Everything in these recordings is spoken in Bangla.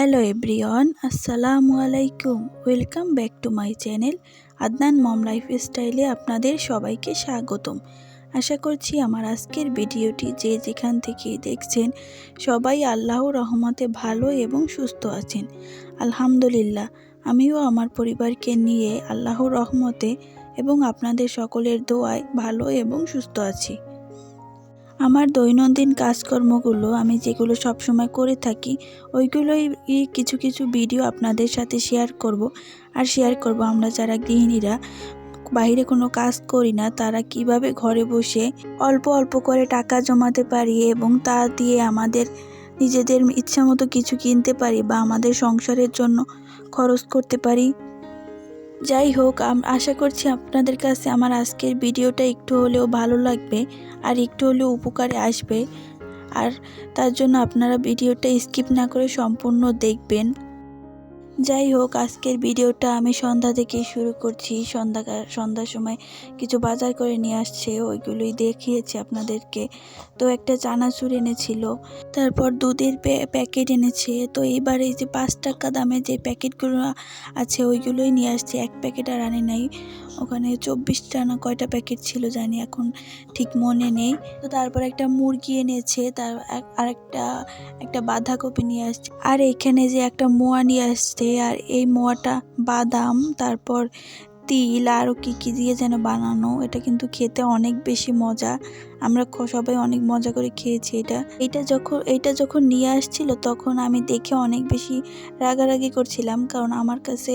হ্যালো এভরিওয়ান, আসসালামু আলাইকুম। Welcome back to my channel Adnan mom লাইফস্টাইলে আপনাদের সবাইকে স্বাগতম। আশা করছি আমার আজকের ভিডিওটি যে যেখান থেকে দেখছেন সবাই আল্লাহর রহমতে ভালো এবং সুস্থ আছেন। আলহামদুলিল্লাহ, আমিও আমার পরিবারকে নিয়ে আল্লাহর রহমতে এবং আপনাদের সকলের দোয়ায় ভালো এবং সুস্থ আছি। আমার দৈনন্দিন কাজকর্মগুলো আমি যেগুলো সবসময় করে থাকি ওইগুলোই কিছু কিছু ভিডিও আপনাদের সাথে শেয়ার করব। আর শেয়ার করব আমরা যারা গৃহিণীরা বাইরে কোনো কাজ করি না তারা কিভাবে ঘরে বসে অল্প অল্প করে টাকা জমাতে পারি এবং তা দিয়ে আমাদের নিজেদের ইচ্ছা মতো কিছু কিনতে পারি বা আমাদের সংসারের জন্য খরচ করতে পারি। যাই হোক, আশা করছি আপনাদের কাছে আমার আজকের ভিডিওটা একটু হলেও ভালো লাগবে আর একটু হলেও উপকারে আসবে। আর তার জন্য আপনারা ভিডিওটা স্কিপ না করে সম্পূর্ণ দেখবেন। যাই হোক, আজকের ভিডিওটা আমি সন্ধ্যা থেকে শুরু করছি। সন্ধ্যার সময় কিছু বাজার করে নিয়ে আসছে, ওইগুলোই দেখিয়েছি আপনাদেরকে। তো একটা চানাচুর এনেছিল, তারপর দুধের প্যাকেট এনেছে। তো এইবার এই যে 5 টাকা দামে যে প্যাকেটগুলো আছে ওইগুলোই নিয়ে আসছে, এক প্যাকেট আর আনে নাই। ওখানে 24টা না কয়টা প্যাকেট ছিল জানি, এখন ঠিক মনে নেই। তো তারপর একটা মুরগি এনেছে, তার একটা বাঁধাকপি নিয়ে আসছে, আর এখানে যে একটা মোয়া নিয়ে আসছে, আর এই মোয়াটা বাদাম তারপর তিল আরও কী দিয়ে যেন বানানো। এটা কিন্তু খেতে অনেক বেশি মজা, আমরা সবাই অনেক মজা করে খেয়েছি। এটা যখন নিয়ে আসছিল তখন আমি দেখে অনেক বেশি রাগারাগি করছিলাম, কারণ আমার কাছে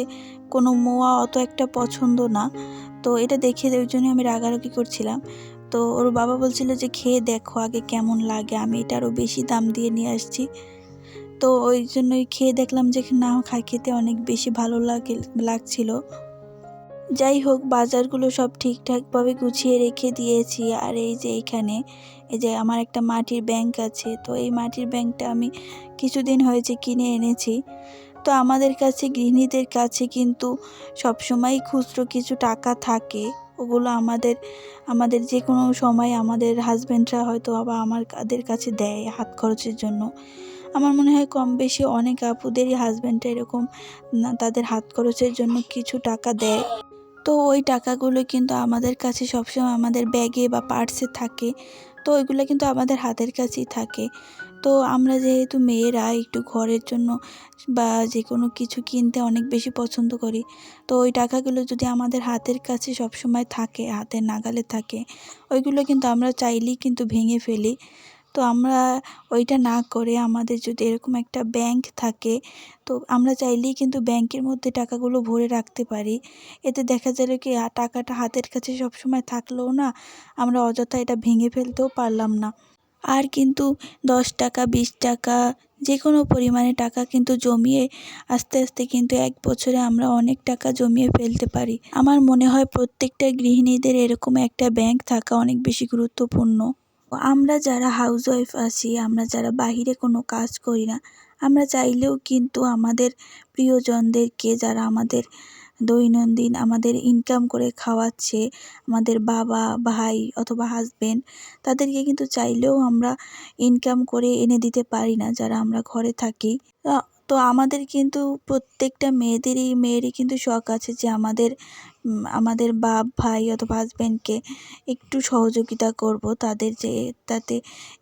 কোনো মোয়া অত একটা পছন্দ না। তো এটা দেখে ওই জন্য আমি রাগারাগি করছিলাম। তো ওর বাবা বলছিল যে খেয়ে দেখো আগে কেমন লাগে, আমি এটা আরও বেশি দাম দিয়ে নিয়ে আসছি। তো ওই জন্যই খেয়ে দেখলাম যে না, খেতে অনেক বেশি ভালো লাগছিল। যাই হোক, বাজারগুলো সব ঠিকঠাকভাবে গুছিয়ে রেখে দিয়েছি। আর এই যে এই যে আমার একটা মাটির ব্যাংক আছে, তো এই মাটির ব্যাংকটা আমি কিছুদিন হয়েছে কিনে এনেছি। তো আমাদের কাছে গৃহিণীদের কাছে কিন্তু সবসময় খুচরো কিছু টাকা থাকে, ওগুলো আমাদের যে কোনো সময় আমাদের হাজব্যান্ডরা হয়তো আবার আমাদের কাছে দেয় হাত খরচের জন্য। আমার মনে হয় কম বেশি অনেক আপুদেরই হাজব্যান্ডরা এরকম তাদের হাত খরচের জন্য কিছু টাকা দেয়। তো ওই টাকাগুলো কিন্তু আমাদের কাছে সবসময় আমাদের ব্যাগে বা পার্সে থাকে, তো ওইগুলো কিন্তু আমাদের হাতের কাছেই থাকে। তো আমরা যেহেতু মেয়েরা একটু ঘরের জন্য বা যে কোনো কিছু কিনতে অনেক বেশি পছন্দ করি, তো ওই টাকাগুলো যদি আমাদের হাতের কাছে সবসময় থাকে, হাতের নাগালে থাকে, ওইগুলো কিন্তু আমরা চাইলেই কিন্তু ভেঙে ফেলি। তো আমরা ওইটা না করে আমাদের যদি এরকম একটা ব্যাংক থাকে, তো আমরা চাইলেই কিন্তু ব্যাংকের মধ্যে টাকাগুলো ভরে রাখতে পারি। এতে দেখা যাবে কি টাকাটা হাতের কাছে সবসময় থাকলেও না, আমরা অযথা এটা ভেঙে ফেলতেও পারলাম না। আর কিন্তু 10 টাকা 20 টাকা যে কোনো পরিমাণে টাকা কিন্তু জমিয়ে আস্তে আস্তে কিন্তু 1 বছরে আমরা অনেক টাকা জমিয়ে ফেলতে পারি। আমার মনে হয় প্রত্যেকটা গৃহিণীদের এরকম একটা ব্যাংক থাকা অনেক বেশি গুরুত্বপূর্ণ। আমরা যারা হাউসওয়াইফ আছি, আমরা যারা বাহিরে কোনো কাজ করি না, আমরা চাইলেও কিন্তু আমাদের প্রিয়জনদেরকে, যারা আমাদের দৈনন্দিন আমাদের ইনকাম করে খাওয়াচ্ছে, আমাদের বাবা ভাই অথবা হাজবেন্ড, তাদেরকে কিন্তু চাইলেও আমরা ইনকাম করে এনে দিতে পারি না যারা আমরা ঘরে থাকি। তো আমাদের কিন্তু প্রত্যেকটা মেয়েরই কিন্তু শখ আছে যে আমাদের বাপ ভাই অথবা হাজব্যান্ডকে একটু সহযোগিতা করব, তাদের যে তাতে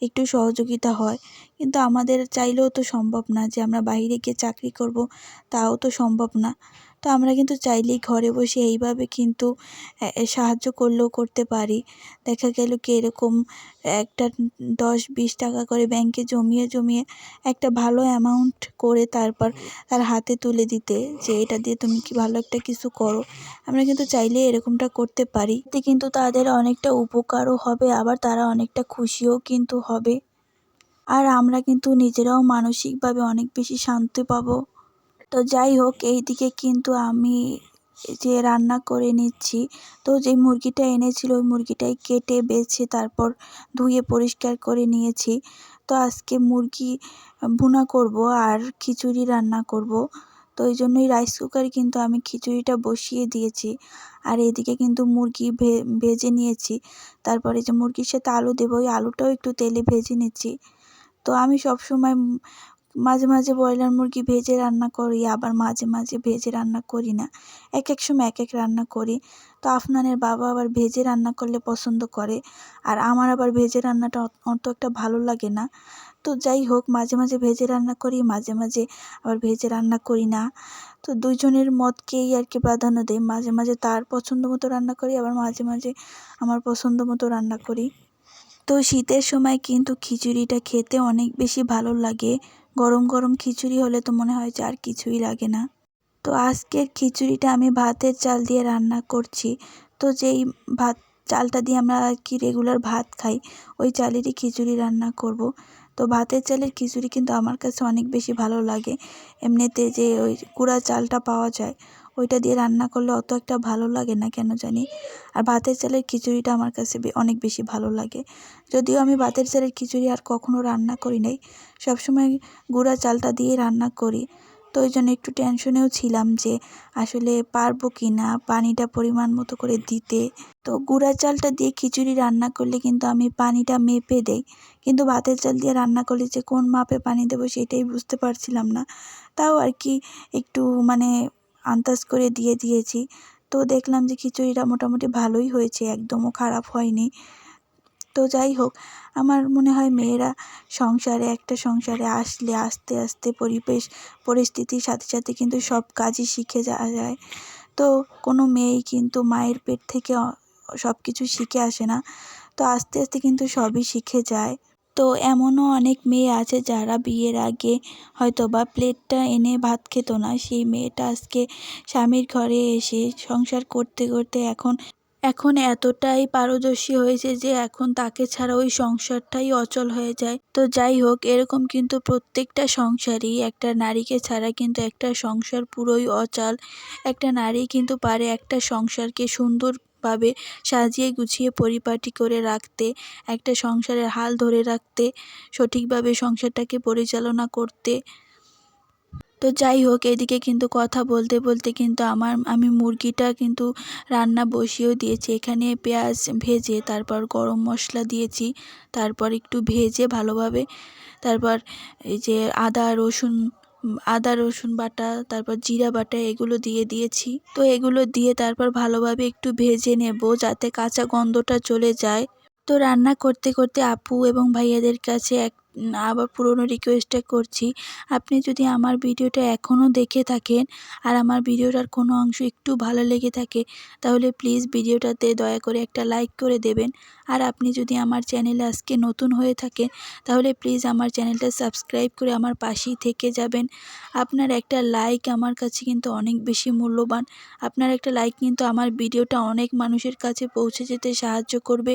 একটু সহযোগিতা হয়। কিন্তু আমাদের চাইলেও তো সম্ভব না যে আমরা বাইরে গিয়ে চাকরি করব, তাও তো সম্ভব না। তো আমরা কিন্তু চাইলেই ঘরে বসে এইভাবে কিন্তু সাহায্য করলেও করতে পারি। দেখা গেল কি এরকম একটা 10-20 টাকা করে ব্যাংকে জমিয়ে একটা ভালো অ্যামাউন্ট করে তারপর তার হাতে তুলে দিতে, যে এটা দিয়ে তুমি কি ভালো একটা কিছু করো। আমরা কিন্তু চাইলে এরকমটা করতে পারি, এতে কিন্তু তাদের অনেকটা উপকারও হবে, আবার তারা অনেকটা খুশিও কিন্তু হবে। আর আমরা কিন্তু নিজেরাও মানসিকভাবে অনেক বেশি শান্তি পাবো। তো যাই হোক, এইদিকে কিন্তু আমি যে রান্না করে নিচ্ছি। তো যে মুরগিটা এনেছিল ওই মুরগিটাই কেটে বেছে তারপর ধুয়ে পরিষ্কার করে নিয়েছি। তো আজকে মুরগি ভুনা করব আর খিচুড়ি রান্না করব। তো এই জন্যই রাইস কুকারে কিন্তু আমি খিচুড়িটা বসিয়ে দিয়েছি। আর এদিকে কিন্তু মুরগি ভেজে নিয়েছি। তারপরে যে মুরগির সাথে আলু দেবো, ওই আলুটাও একটু তেলে ভেজে নিচ্ছি। তো আমি সবসময় মাঝে মাঝে ব্রয়লার মুরগি ভেজে রান্না করি, আবার মাঝে মাঝে ভেজে রান্না করি না। এক এক সময় এক এক রান্না করি। তো আফনানের বাবা আবার ভেজে রান্না করলে পছন্দ করে, আর আমার আবার ভেজে রান্নাটা অত একটা ভালো লাগে না। তো যাই হোক, মাঝে মাঝে ভেজে রান্না করি, মাঝে মাঝে আবার ভেজে রান্না করি না। তো দুইজনের মতকেই আর কি প্রাধান্য দেই। মাঝে মাঝে তার পছন্দ মতো রান্না করি, আবার মাঝে মাঝে আমার পছন্দ মতো রান্না করি। তো শীতের সময় কিন্তু খিচুড়িটা খেতে অনেক বেশি ভালো লাগে। গরম গরম খিচুড়ি হলে তো মনে হয় যে আর কিছুই লাগে না। তো আজকের খিচুড়িটা আমি ভাতের চাল দিয়ে রান্না করছি। তো যেই ভাত চালটা দিয়ে আমরা আর কি রেগুলার ভাত খাই, ওই চালেরই খিচুড়ি রান্না করব। তো ভাতের চালের খিচুড়ি কিন্তু আমার কাছে অনেক বেশি ভালো লাগে। এমনিতে যে ওই গুঁড়া চালটা পাওয়া যায়, ওইটা দিয়ে রান্না করলে অত একটা ভালো লাগে না কেন জানি। আর ভাতের চালের খিচুড়িটা আমার কাছে অনেক বেশি ভালো লাগে। যদিও আমি ভাতের চালের খিচুড়ি আর কখনো রান্না করি নাই, সবসময় গুঁড়া চালটা দিয়ে রান্না করি। তো ওই জন্য একটু টেনশনেও ছিলাম যে আসলে পারবো কি না পানিটা পরিমাণ মতো করে দিতে। তো গুঁড়া চালটা দিয়ে খিচুড়ি রান্না করলে কিন্তু আমি পানিটা মেপে দেই, কিন্তু ভাতের চাল দিয়ে রান্না করলে যে কোন মাপে পানি দেবো সেটাই বুঝতে পারছিলাম না। তাও আর কি একটু মানে আন্দাজ করে দিয়ে দিয়েছি। তো দেখলাম যে খিচুড়িটা মোটামুটি ভালোই হয়েছে, একদমও খারাপ হয়নি। তো যাই হোক, আমার মনে হয় মেয়েরা একটা সংসারে আসলে আস্তে আস্তে পরিস্থিতির সাথে সাথে কিন্তু সব কাজই শিখে যাওয়া যায়। তো কোনো মেয়েই কিন্তু মায়ের পেট থেকে সব কিছু শিখে আসে না। তো আস্তে আস্তে কিন্তু সবই শিখে যায়। তো এমনও অনেক মেয়ে আছে যারা বিয়ের আগে হয়তো বা প্লেটটা এনে ভাত খেত না, সেই মেয়েটা আজকে স্বামীর ঘরে এসে সংসার করতে করতে এখন এখন এতটাই পারদর্শী হয়েছে যে এখন তাকে ছাড়া ওই সংসারটাই অচল হয়ে যায়। তো যাই হোক, এরকম কিন্তু প্রত্যেকটা সংসারই, একটা নারীকে ছাড়া কিন্তু একটা সংসার পুরোই অচল। একটা নারী কিন্তু পারে একটা সংসারকে সুন্দরভাবে সাজিয়ে গুছিয়ে পরিপাটি করে রাখতে, একটা সংসারের হাল ধরে রাখতে, সঠিকভাবে সংসারটাকে পরিচালনা করতে। তো যাই হোক, এদিকে কিন্তু কথা বলতে বলতে কিন্তু আমি মুরগিটা কিন্তু রান্না বসিয়েও দিয়েছি। এখানে পেঁয়াজ ভেজে তারপর গরম মশলা দিয়েছি, তারপর একটু ভেজে ভালোভাবে, তারপর এই যে আদা রসুন বাটা, তারপর জিরা বাটা, এগুলো দিয়ে দিয়েছি। তো এগুলো দিয়ে তারপর ভালোভাবে একটু ভেজে নেব যাতে কাঁচা গন্ধটা চলে যায়। তো রান্না করতে করতে আপু এবং ভাইয়াদের কাছে আবার পুরনো রিকোয়েস্টটা করছি, আপনি যদি আমার ভিডিওটা এখনও দেখে থাকেন আর আমার ভিডিওটার কোনো অংশ একটু ভালো লেগে থাকে, তাহলে প্লিজ ভিডিওটাতে দয়া করে একটা লাইক করে দেবেন। আর আপনি যদি আমার চ্যানেলে আজকে নতুন হয়ে থাকেন, তাহলে প্লিজ আমার চ্যানেলটা সাবস্ক্রাইব করে আমার পাশেই থেকে যাবেন। আপনার একটা লাইক আমার কাছে কিন্তু অনেক বেশি মূল্যবান। আপনার একটা লাইক কিন্তু আমার ভিডিওটা অনেক মানুষের কাছে পৌঁছে যেতে সাহায্য করবে।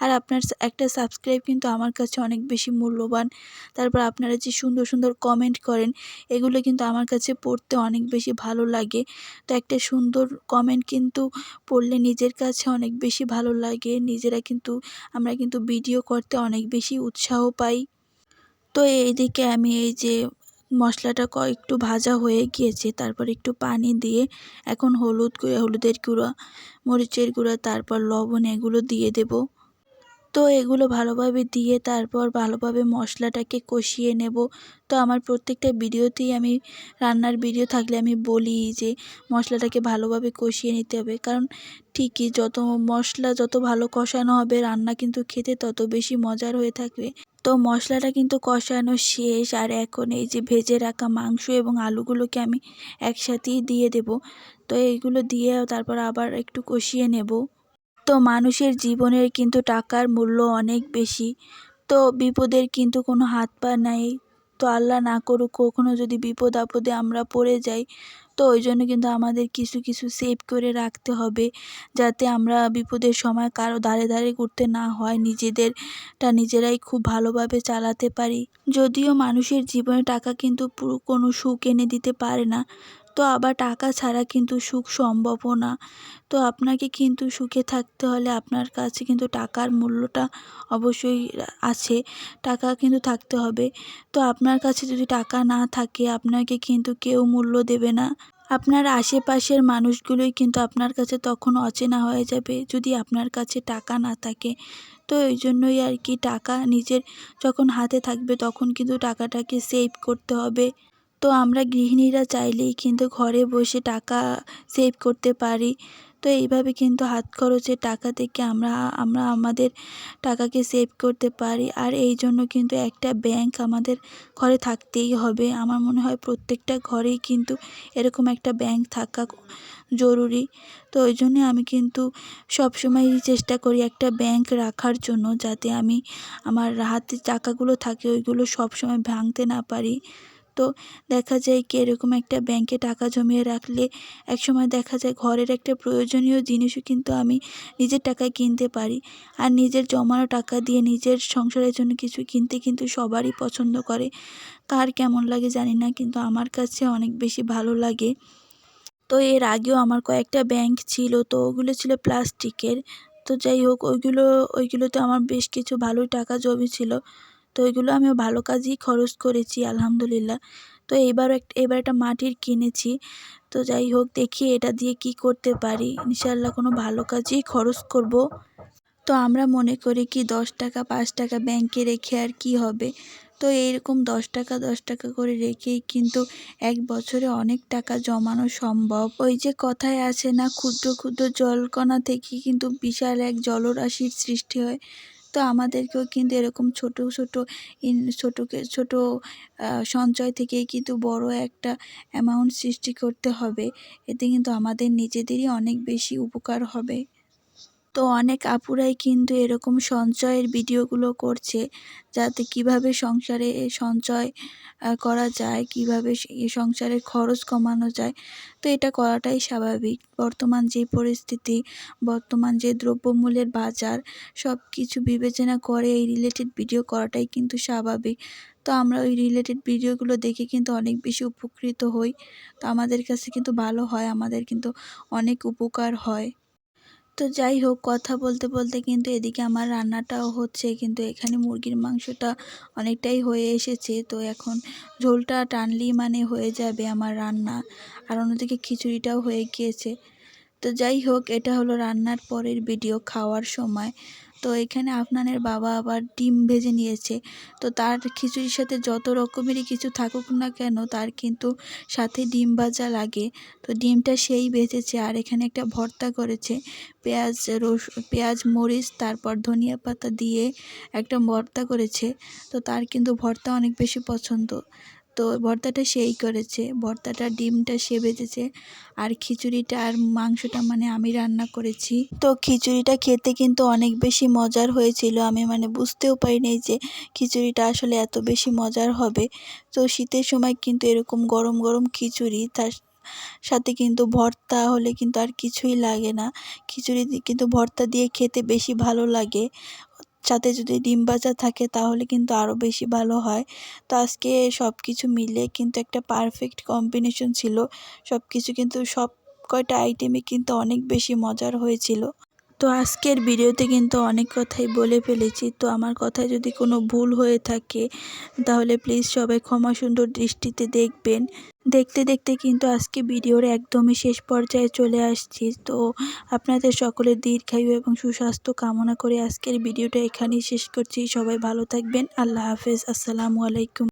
আর আপনার একটা সাবস্ক্রাইব কিন্তু আমার কাছে অনেক বেশি মূল্যবান। তারপর আপনারা যে সুন্দর সুন্দর কমেন্ট করেন, এগুলো কিন্তু আমার কাছে পড়তে অনেক বেশি ভালো লাগে। তো একটা সুন্দর কমেন্ট কিন্তু পড়লে নিজের কাছে অনেক বেশি ভালো লাগে। আমরা কিন্তু ভিডিও করতে অনেক বেশি উৎসাহ পাই। তো এইদিকে আমি এই যে মশলাটা একটু ভাজা হয়ে গিয়েছে, তারপর একটু পানি দিয়ে এখন হলুদের গুঁড়া, মরিচের গুঁড়া, তারপর লবণ, এগুলো দিয়ে দেব। তো এগুলো ভালোভাবে দিয়ে তারপর ভালোভাবে মশলাটাকে কষিয়ে নেব। তো আমার প্রত্যেকটা ভিডিওতেই আমি রান্নার ভিডিও থাকলে আমি বলি যে মশলাটাকে ভালোভাবে কষিয়ে নিতে হবে, কারণ ঠিকই মশলা যত ভালো কষানো হবে রান্না কিন্তু খেতে তত বেশি মজার হয়ে থাকবে। তো মশলাটা কিন্তু কষানো শেষ, আর এখন এই যে ভেজে রাখা মাংস এবং আলুগুলোকে আমি একসাথেই দিয়ে দেব। তো এইগুলো দিয়ে তারপর আবার একটু কষিয়ে নেব। তো মানুষের জীবনের কিন্তু টাকার মূল্য অনেক বেশি। তো বিপদের কিন্তু কোনো হাত পা নাই। তো আল্লাহ না করুক কখনো যদি বিপদ আপদে আমরা পড়ে যাই, তো ওই জন্য কিন্তু আমাদের কিছু কিছু সেভ করে রাখতে হবে, যাতে আমরা বিপদের সময় কারো ধারে ধারে ঘুরতে না হয়, নিজেরাই খুব ভালোভাবে চালাতে পারি। যদিও মানুষের জীবনে টাকা কিন্তু পুরো কোনো সুখ এনে দিতে পারে না, তো আবার টাকা ছাড়া কিন্তু সুখ সম্ভবও না। তো আপনাকে কিন্তু সুখে থাকতে হলে আপনার কাছে কিন্তু টাকার মূল্যটা অবশ্যই আছে, টাকা কিন্তু থাকতে হবে। তো আপনার কাছে যদি টাকা না থাকে আপনাকে কিন্তু কেউ মূল্য দেবে না। আপনার আশেপাশের মানুষগুলোই কিন্তু আপনার কাছে তখন অচেনা হয়ে যাবে যদি আপনার কাছে টাকা না থাকে। তো এই জন্যই আর কি, টাকা নিজের যখন হাতে থাকবে তখন কিন্তু টাকাটাকে সেভ করতে হবে। তো আমরা গৃহিণীরা চাইলেই কিন্তু ঘরে বসে টাকা সেভ করতে পারি। তো এইভাবে কিন্তু হাত খরচের টাকা থেকে আমরা আমরা আমাদের টাকাকে সেভ করতে পারি। আর এই জন্য কিন্তু একটা ব্যাংক আমাদের ঘরে থাকতেই হবে। আমার মনে হয় প্রত্যেকটা ঘরেই কিন্তু এরকম একটা ব্যাংক থাকা জরুরি। তো ওই জন্যে আমি কিন্তু সবসময়ই চেষ্টা করি একটা ব্যাংক রাখার জন্য, যাতে আমি আমার হাতে টাকাগুলো থাকে ওইগুলো সবসময় ভাঙতে না পারি। তো দেখা যায় কি, এরকম একটা ব্যাংকে টাকা জমিয়ে রাখলে একসময় দেখা যায় ঘরের একটা প্রয়োজনীয় জিনিসও কিন্তু আমি নিজের টাকায় কিনতে পারি। আর নিজের জমানো টাকা দিয়ে নিজের সংসারের জন্য কিছু কিনতে কিন্তু সবারই পছন্দ করে। কার কেমন লাগে জানি না, কিন্তু আমার কাছে অনেক বেশি ভালো লাগে। তো এর আগেও আমার কয়েকটা ব্যাংক ছিল, তো ওগুলো ছিল প্লাস্টিকের। তো যাই হোক, ওইগুলোতে আমার বেশ কিছু ভালোই টাকা জমেছিল। তো ওইগুলো আমিও ভালো কাজেই খরচ করেছি আলহামদুলিল্লাহ। তো এবার একটা মাটির কিনেছি। তো যাই হোক, দেখি এটা দিয়ে কি করতে পারি। ইনশাআল্লাহ কোনো ভালো কাজেই খরচ করব। তো আমরা মনে করি কি 10 টাকা 5 টাকা ব্যাংকে রেখে আর কি হবে। তো এইরকম 10 টাকা 10 টাকা করে রেখেই কিন্তু এক বছরে অনেক টাকা জমানো সম্ভব। ওই যে কথায় আছে না, ক্ষুদ্র ক্ষুদ্র জলকণা থেকে কিন্তু বিশাল এক জলরাশির সৃষ্টি হয়। তো আমাদেরকেও কিন্তু এরকম ছোট ছোট ছোট সঞ্চয় থেকেই কিন্তু বড় একটা অ্যামাউন্ট সৃষ্টি করতে হবে। এতে কিন্তু আমাদের নিজেদেরই অনেক বেশি উপকার হবে। তো অনেক আপুরাই কিন্তু এরকম সঞ্চয়ের ভিডিওগুলো করছে, যাতে কিভাবে সংসারে সঞ্চয় করা যায়, কিভাবে সংসারের খরচ কমানো যায়। তো এটা করাটাই স্বাভাবিক। বর্তমান যে পরিস্থিতি, বর্তমান যে দ্রব্যমূল্যের বাজার, সব কিছু বিবেচনা করে এই রিলেটেড ভিডিও করাটাই কিন্তু স্বাভাবিক। তো আমরা ওই রিলেটেড ভিডিওগুলো দেখে কিন্তু অনেক বেশি উপকৃত হই। তো আমাদের কাছে কিন্তু ভালো হয়, আমাদের কিন্তু অনেক উপকার হয়। তো যাই হোক, কথা বলতে বলতে কিন্তু এদিকে আমার রান্নাটাও হচ্ছে, কিন্তু এখানে মুরগির মাংসটা অনেকটাই হয়ে এসেছে। তো এখন ঝোলটা টানলেই মানে হয়ে যাবে আমার রান্না। আর অন্যদিকে খিচুড়িটাও হয়ে গিয়েছে। তো যাই হোক, এটা হলো রান্নার পরের ভিডিও, খাওয়ার সময়। তো এখানে আফনানের বাবা আবার ডিম ভেজে নিয়েছে। তো তার খিচুড়ির সাথে যত রকমেরই কিছু থাকুক না কেন, তার কিন্তু সাথে ডিম ভাজা লাগে। তো ডিমটা সেই ভেজেছে, আর এখানে একটা ভর্তা করেছে। পেঁয়াজ মরিচ তারপর ধনিয়া পাতা দিয়ে একটা ভর্তা করেছে। তো তার কিন্তু ভর্তা অনেক বেশি পছন্দ। তো ভর্তাটা সেই করেছে, ভর্তাটা ডিমটা সে ভেজেছে, আর খিচুড়িটা আর মাংসটা মানে আমি রান্না করেছি। তো খিচুড়িটা খেতে কিন্তু অনেক বেশি মজার হয়েছিল। আমি মানে বুঝতেও পারিনি যে খিচুড়িটা আসলে এত বেশি মজার হবে। তো শীতের সময় কিন্তু এরকম গরম গরম খিচুড়ি, তার সাথে কিন্তু ভর্তা হলে কিন্তু আর কিছুই লাগে না। খিচুড়ি কিন্তু ভর্তা দিয়ে খেতে বেশি ভালো লাগে। সাথে যদি ডিম ভাজা থাকে তাহলে কিন্তু আরও বেশি ভালো হয়। তো আজকে সব কিছু মিলে কিন্তু একটা পারফেক্ট কম্বিনেশন ছিল। সব কিছু কিন্তু সব কয়টা আইটেমই কিন্তু অনেক বেশি মজার হয়েছিল। তো আজকের ভিডিওতে কিন্তু অনেক কথাই বলে ফেলেছি। তো আমার কথায় যদি কোনো ভুল হয়ে থাকে তাহলে প্লিজ সবাই ক্ষমা সুন্দর দৃষ্টিতে দেখবেন। দেখতে দেখতে কিন্তু আজকে ভিডিওর একদমই শেষ পর্যায়ে চলে আসছি। তো আপনাদের সকলের দীর্ঘায়ু এবং সুস্বাস্থ্য কামনা করে আজকের ভিডিওটা এখানেই শেষ করছি। সবাই ভালো থাকবেন। আল্লাহ হাফেজ। আসসালামু আলাইকুম।